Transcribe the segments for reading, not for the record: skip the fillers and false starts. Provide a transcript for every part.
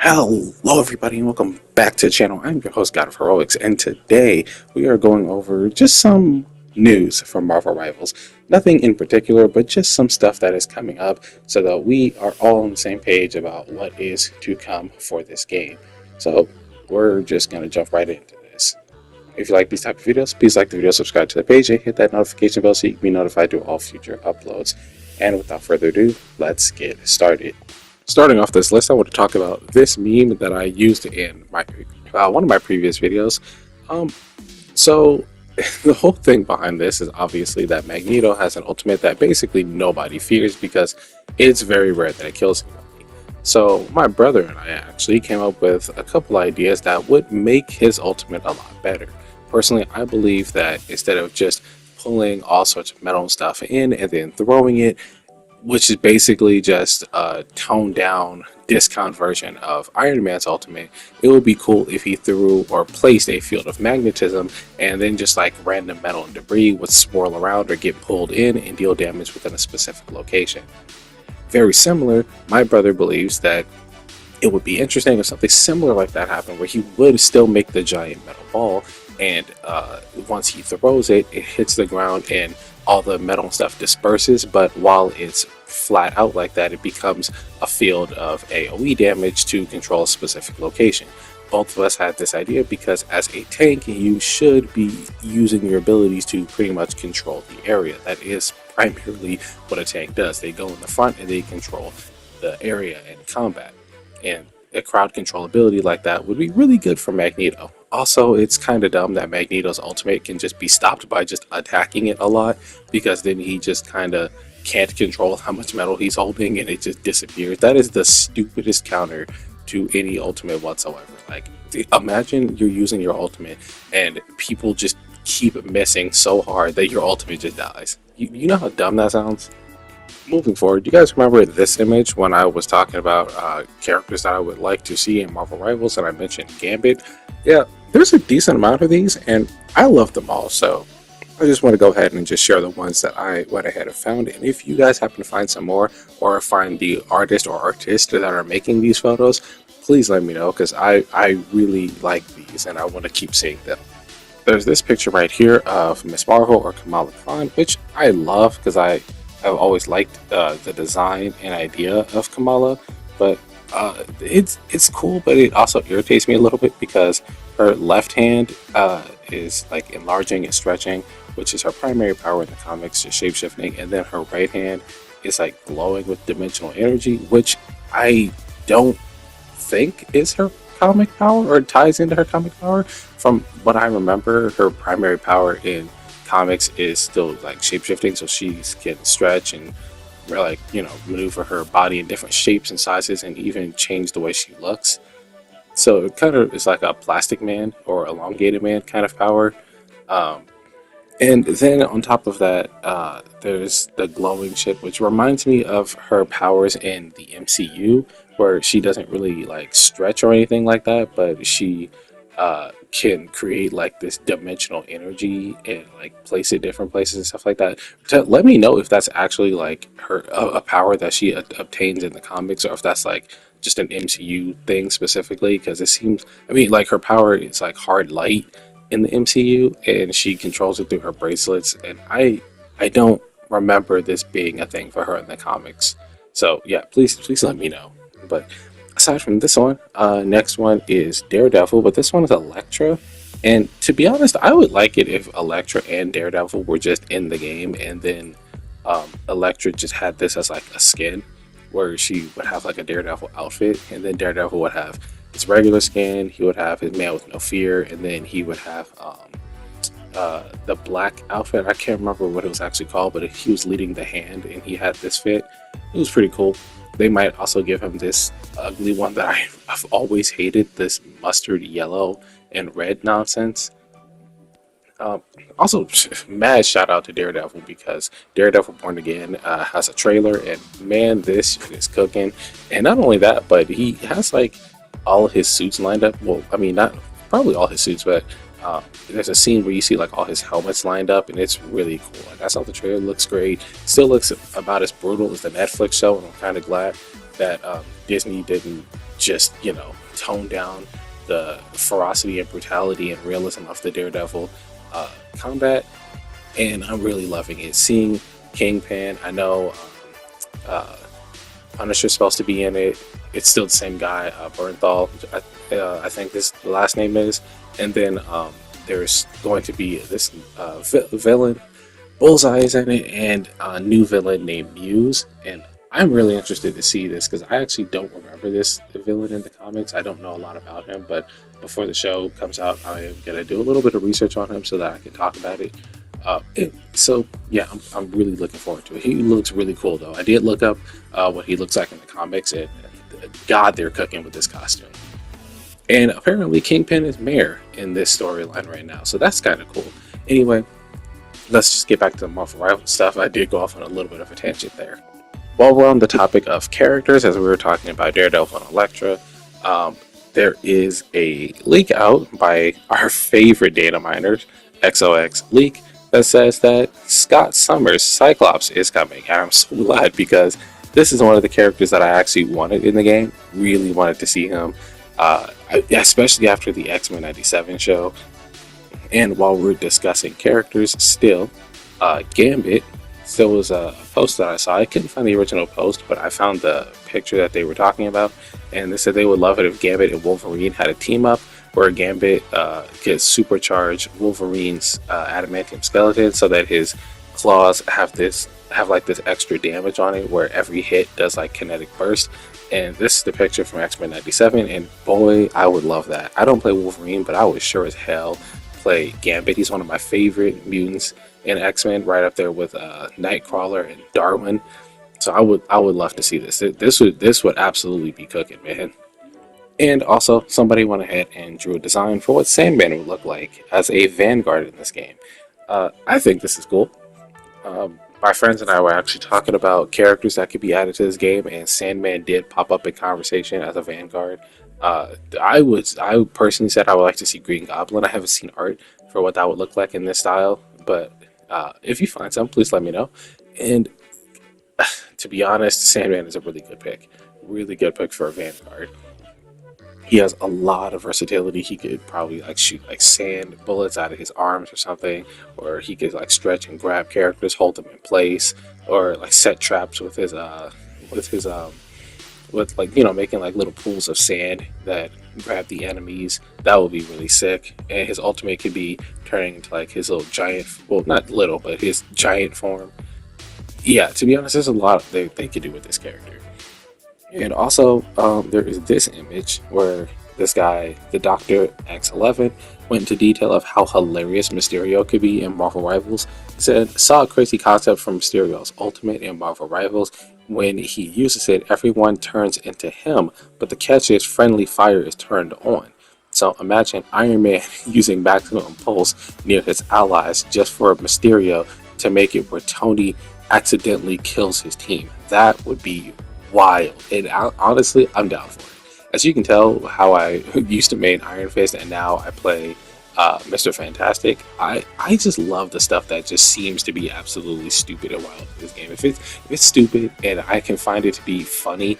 Hello everybody and welcome back to the channel. I'm your host God of Heroics, and today we are going over just some news from Marvel Rivals. Nothing in particular, but just some stuff that is coming up so that we are all on the same page about what is to come for this game. So we're just going to jump right into this. If you like these type of videos, please like the video, subscribe to the page, and hit that notification bell so you can be notified to all future uploads. And without further ado, let's get started. Starting off this list, I want to talk about this meme that I used in my one of my previous videos. So the whole thing behind this is obviously that Magneto has an ultimate that basically nobody fears because it's very rare that it kills anybody. So my brother and I actually came up with a couple ideas that would make his ultimate a lot better. Personally, I believe that instead of just pulling all sorts of metal stuff in and then throwing it, which is basically just a toned down discount version of Iron Man's ultimate, it would be cool if he threw or placed a field of magnetism and then just like random metal and debris would swirl around or get pulled in and deal damage within a specific location. Very similar, my brother believes that it would be interesting if something similar like that happened, where he would still make the giant metal ball, and once he throws it, it hits the ground and all the metal stuff disperses, but while it's flat out like that, it becomes a field of AoE damage to control a specific location. Both of us had this idea because as a tank, you should be using your abilities to pretty much control the area. That is primarily what a tank does. They go in the front and they control the area in combat. And a crowd control ability like that would be really good for Magneto. Also, it's kind of dumb that Magneto's ultimate can just be stopped by just attacking it a lot, because then he just kind of can't control how much metal he's holding and it just disappears. That is the stupidest counter to any ultimate whatsoever. Like, imagine you're using your ultimate and people just keep missing so hard that your ultimate just dies. You know how dumb that sounds? Moving forward, you guys remember this image when I was talking about characters that I would like to see in Marvel Rivals, and I mentioned Gambit? Yeah, there's a decent amount of these, and I love them all, so I just want to go ahead and just share the ones that I went ahead and found. And if you guys happen to find some more, or find the artist or artists that are making these photos, please let me know, because I really like these and I want to keep seeing them. There's this picture right here of Miss Marvel or Kamala Khan, which I love because I've always liked the design and idea of Kamala, but it's cool, but it also irritates me a little bit because her left hand is like enlarging and stretching, which is her primary power in the comics, just shapeshifting, and then her right hand is like glowing with dimensional energy, which I don't think is her comic power or ties into her comic power. From what I remember, her primary power in comics is still like shapeshifting, so she can stretch and like, you know, maneuver her body in different shapes and sizes and even change the way she looks. So it kind of is like a plastic man or elongated man kind of power. And then on top of that, there's the glowing shit, which reminds me of her powers in the MCU, where she doesn't really like stretch or anything like that, but she can create like this dimensional energy and like place it different places and stuff like that. Let me know if that's actually like her a power that she obtains in the comics, or if that's like just an MCU thing specifically, because it seems, I mean, like her power is like hard light in the MCU and she controls it through her bracelets, and I don't remember this being a thing for her in the comics. So yeah, please let me know. But aside from this one, next one is Daredevil, but this one is Elektra. And to be honest, I would like it if Elektra and Daredevil were just in the game, and then Elektra just had this as like a skin, where she would have like a Daredevil outfit, and then Daredevil would have his regular skin, he would have his Man with No Fear, and then he would have the black outfit. I can't remember what it was actually called, but he was leading the hand and he had this fit. It was pretty cool. They might also give him this ugly one that I've always hated, this mustard yellow and red nonsense. Also, mad shout out to Daredevil, because Daredevil Born Again has a trailer, and man, this is cooking. And not only that, but he has like all his suits lined up. Well, I mean, not probably all his suits, but there's a scene where you see like all his helmets lined up, and it's really cool. And that's how the trailer looks great. Still looks about as brutal as the Netflix show, and I'm kind of glad that Disney didn't just, tone down the ferocity and brutality and realism of the Daredevil combat, and I'm really loving it. Seeing Kingpin, I know uh, Punisher's supposed to be in it. It's still the same guy, Bernthal, I think this the last name is, and then there's going to be this villain. Bullseye is in it, and a new villain named Muse. And I'm really interested to see this because I actually don't remember this villain in the comics. I don't know a lot about him, but before the show comes out, I am gonna do a little bit of research on him so that I can talk about it. So yeah, I'm really looking forward to it. He looks really cool though. I did look up what he looks like in the comics, and God, they're cooking with this costume. And apparently, Kingpin is mayor in this storyline right now, so that's kind of cool. Anyway, let's just get back to the Marvel Rival stuff. I did go off on a little bit of a tangent there. While we're on the topic of characters, as we were talking about Daredevil and Elektra, there is a leak out by our favorite data miners, XOX Leak, that says that Scott Summers' Cyclops is coming. And I'm so glad because this is one of the characters that I actually wanted in the game. Really wanted to see him, especially after the X-Men 97 show. And while we're discussing characters still, Gambit still was a post that I saw. I couldn't find the original post, but I found the picture that they were talking about. And they said they would love it if Gambit and Wolverine had a team up where Gambit gets supercharged Wolverine's adamantium skeleton so that his claws have like this extra damage on it where every hit does like kinetic burst. And this is the picture from X-Men 97, and boy, I would love that. I don't play Wolverine, but I would sure as hell play Gambit. He's one of my favorite mutants in X-Men, right up there with Nightcrawler and Darwin. So I would love to see this. This would absolutely be cooking, man. And also, somebody went ahead and drew a design for what Sandman would look like as a Vanguard in this game. I think this is cool. My friends and I were actually talking about characters that could be added to this game, and Sandman did pop up in conversation as a Vanguard. I personally said I would like to see Green Goblin. I haven't seen art for what that would look like in this style, but if you find some, please let me know. And to be honest, Sandman is a really good pick for a Vanguard. He has a lot of versatility. He could probably like shoot like sand bullets out of his arms or something, or he could like stretch and grab characters, hold them in place, or like set traps with his with like making like little pools of sand that grab the enemies. That would be really sick. And his ultimate could be turning into like his little giant, well, not little, but his giant form. Yeah, to be honest, there's a lot they could do with this character. And also, there is this image where this guy, the Doctor X11, went into detail of how hilarious Mysterio could be in Marvel Rivals. He said, saw a crazy concept from Mysterio's Ultimate in Marvel Rivals. When he uses it, everyone turns into him, but the catch is friendly fire is turned on. So imagine Iron Man using maximum pulse near his allies just for Mysterio to make it where Tony accidentally kills his team. That would be wild. And honestly, I'm down for it. As you can tell, how I used to main Iron Fist and now I play Mr. Fantastic. I just love the stuff that just seems to be absolutely stupid and wild in this game. If it's stupid and I can find it to be funny,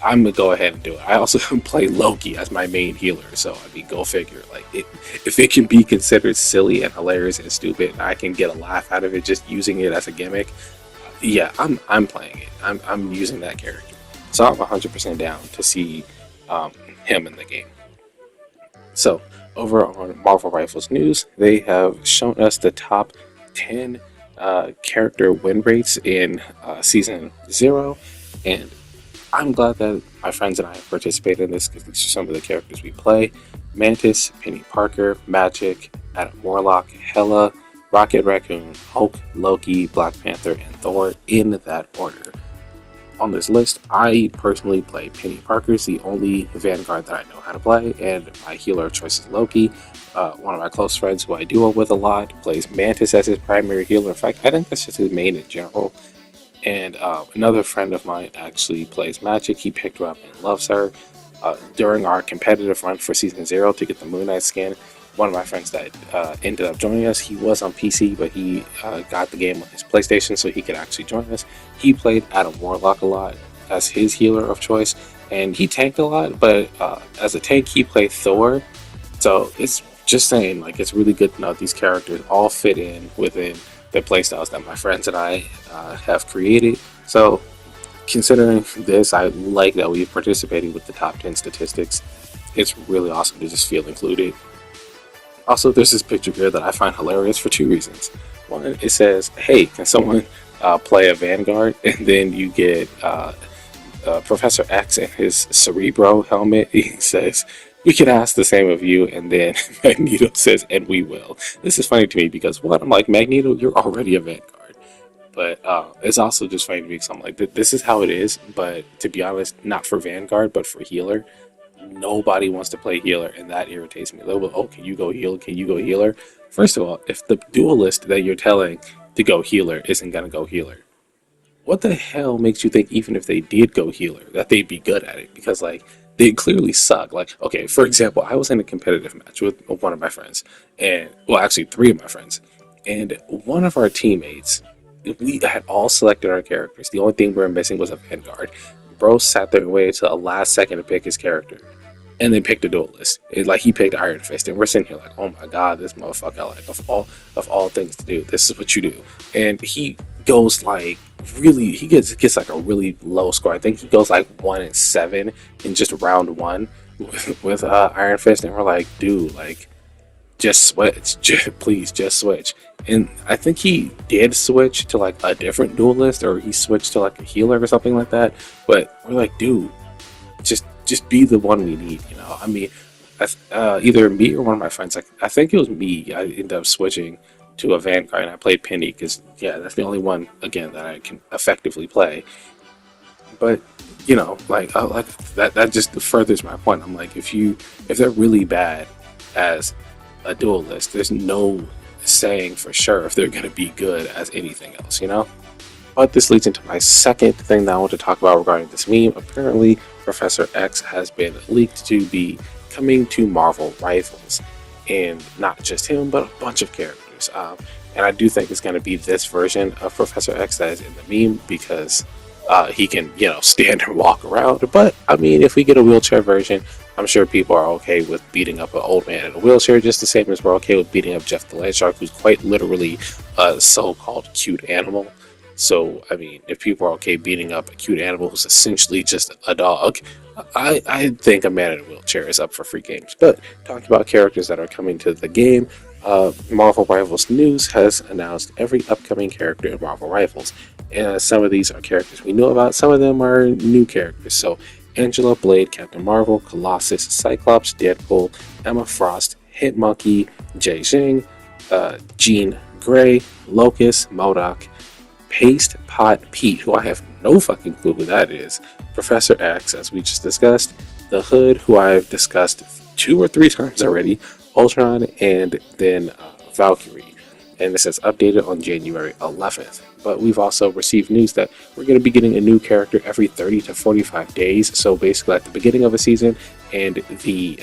I'm gonna go ahead and do it. I also play Loki as my main healer, so I mean, go figure. Like, if it can be considered silly and hilarious and stupid, and I can get a laugh out of it just using it as a gimmick, yeah, I'm playing it. I'm using that character, so I'm 100% down to see him in the game. So over on Marvel Rivals News, they have shown us the top 10 character win rates in Season 0, and I'm glad that my friends and I have participated in this because these are some of the characters we play. Mantis, Penny Parker, Magic, Adam Warlock, Hela, Rocket Raccoon, Hulk, Loki, Black Panther, and Thor in that order. On this list, I personally play Penny Parker. It's the only Vanguard that I know how to play, and my healer of choice is Loki. One of my close friends who I duo with a lot plays Mantis as his primary healer. In fact, I think that's just his main in general. And another friend of mine actually plays Magic. He picked her up and loves her. During our competitive run for Season 0 to get the Moon Knight skin, one of my friends that ended up joining us, he was on PC, but he got the game on his PlayStation so he could actually join us. He played Adam Warlock a lot as his healer of choice, and he tanked a lot, but as a tank, he played Thor. So it's just saying, like, it's really good to know these characters all fit in within the playstyles that my friends and I have created. So considering this, I like that we've participated with the top 10 statistics. It's really awesome to just feel included. Also, there's this picture here that I find hilarious for two reasons. One, it says, "Hey, can someone play a Vanguard?" And then you get Professor X in his Cerebro helmet. He says, "We could ask the same of you." And then Magneto says, "And we will." This is funny to me because, one, I'm like, Magneto, you're already a Vanguard. But it's also just funny to me because I'm like, this is how it is. But to be honest, not for Vanguard, but for healer. Nobody wants to play healer, and that irritates me. They'll go, "Oh, can you go heal? Can you go healer?" First of all, if the duelist that you're telling to go healer isn't going to go healer, what the hell makes you think even if they did go healer that they'd be good at it? Because like they clearly suck. Like, okay, for example, I was in a competitive match with one of my friends, and well, actually three of my friends, and one of our teammates, we had all selected our characters. The only thing we were missing was a Vanguard. Bro sat there and waited till the last second to pick his character, and then picked a duelist. Like he picked Iron Fist, and we're sitting here like, "Oh my god, this motherfucker! Like of all things to do, this is what you do." And he goes like really, he gets like a really low score. I think he goes like 1-7 in just round one with Iron Fist, and we're like, "Dude, like just switch, please, just switch." And I think he did switch to like a different duelist, or he switched to like a healer or something like that. But we're like, "Dude, just be the one we need." I mean, either me or one of my friends, like I think it was me, I ended up switching to a Vanguard, and I played Penny because yeah, that's the only one again that I can effectively play. But like that just furthers my point. I'm like, if they're really bad as a duelist, there's no saying for sure if they're going to be good as anything else. But this leads into my second thing that I want to talk about regarding this meme. Apparently, Professor X has been leaked to be coming to Marvel Rivals, and not just him, but a bunch of characters. And I do think it's going to be this version of Professor X that is in the meme because he can, stand and walk around. But I mean, if we get a wheelchair version, I'm sure people are okay with beating up an old man in a wheelchair, just the same as we're okay with beating up Jeff the Land Shark, who's quite literally a so-called cute animal. So, I mean, if people are okay beating up a cute animal who's essentially just a dog, I think a man in a wheelchair is up for free games. But talking about characters that are coming to the game, Marvel Rivals News has announced every upcoming character in Marvel Rivals. And some of these are characters we know about, some of them are new characters. So, Angela, Blade, Captain Marvel, Colossus, Cyclops, Deadpool, Emma Frost, Hitmonkey, Jay Jing, Jean Grey, Locust, MODOK, Paste Pot Pete, who I have no fucking clue who that is, Professor X, as we just discussed, The Hood, who I've discussed 2 or 3 times already, Ultron, and then Valkyrie. And this is updated on January 11th. But we've also received news that we're going to be getting a new character every 30 to 45 days. So basically at the beginning of a season and the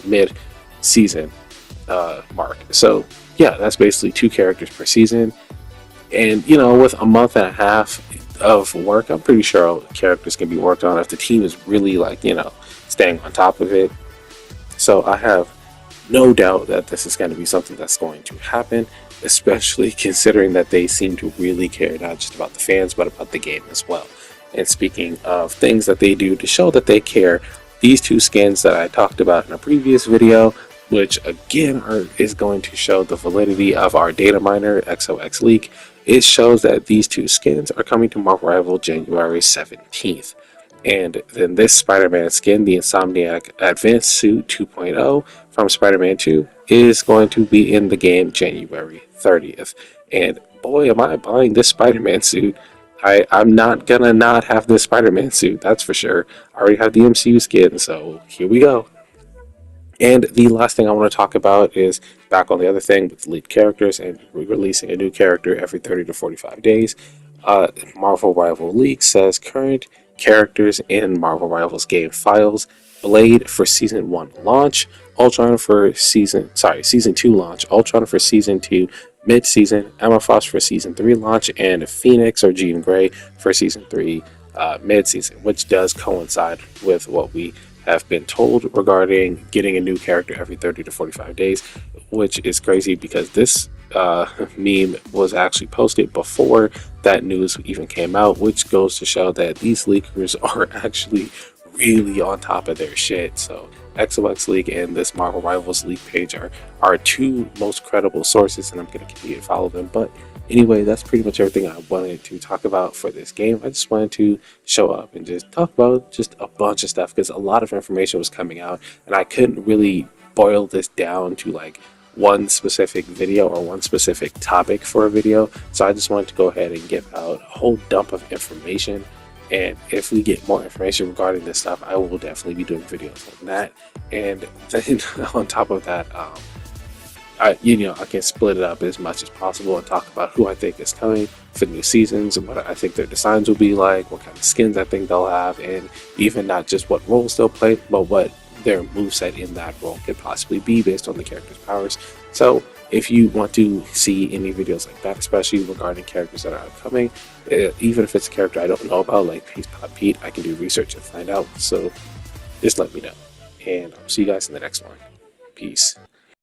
mid-season mark. So yeah, that's basically 2 characters per season. And, with a month and a half of work, I'm pretty sure characters can be worked on if the team is really, staying on top of it. So I have no doubt that this is going to be something that's going to happen, especially considering that they seem to really care not just about the fans, but about the game as well. And speaking of things that they do to show that they care, these 2 skins that I talked about in a previous video, which again is going to show the validity of our data miner XOX leak. It shows that these 2 skins are coming to Marvel Rival January 17th. And then this Spider-Man skin, the Insomniac Advanced Suit 2.0 from Spider-Man 2, is going to be in the game January 30th. And boy, am I buying this Spider-Man suit. I'm not gonna not have this Spider-Man suit, that's for sure. I already have the MCU skin, so here we go. And the last thing I want to talk about is back on the other thing with lead characters and releasing a new character every 30 to 45 days. Marvel Rival League says current characters in Marvel Rivals game files: Blade for Season 1 launch, Ultron for Season 2 launch, Ultron for Season 2 mid-season, Emma Frost for Season 3 launch, and Phoenix or Jean Grey for Season 3 mid-season, which does coincide with what we have been told regarding getting a new character every 30 to 45 days, which is crazy because this meme was actually posted before that news even came out, which goes to show that these leakers are actually really on top of their shit. So XOX League and this Marvel Rivals League page are our two most credible sources, and I'm going to continue to follow them. But anyway, that's pretty much everything I wanted to talk about for this game. I just wanted to show up and just talk about just a bunch of stuff because a lot of information was coming out, and I couldn't really boil this down to like one specific video or one specific topic for a video. So I just wanted to go ahead and give out a whole dump of information. And if we get more information regarding this stuff, I will definitely be doing videos on that. And then on top of that, I can split it up as much as possible and talk about who I think is coming for the new seasons and what I think their designs will be like, what kind of skins I think they'll have, and even not just what roles they'll play, but what their moveset in that role could possibly be based on the character's powers. So if you want to see any videos like that, especially regarding characters that are upcoming, even if it's a character I don't know about, like Peace Pop Pete, I can do research and find out. So just let me know. And I'll see you guys in the next one. Peace.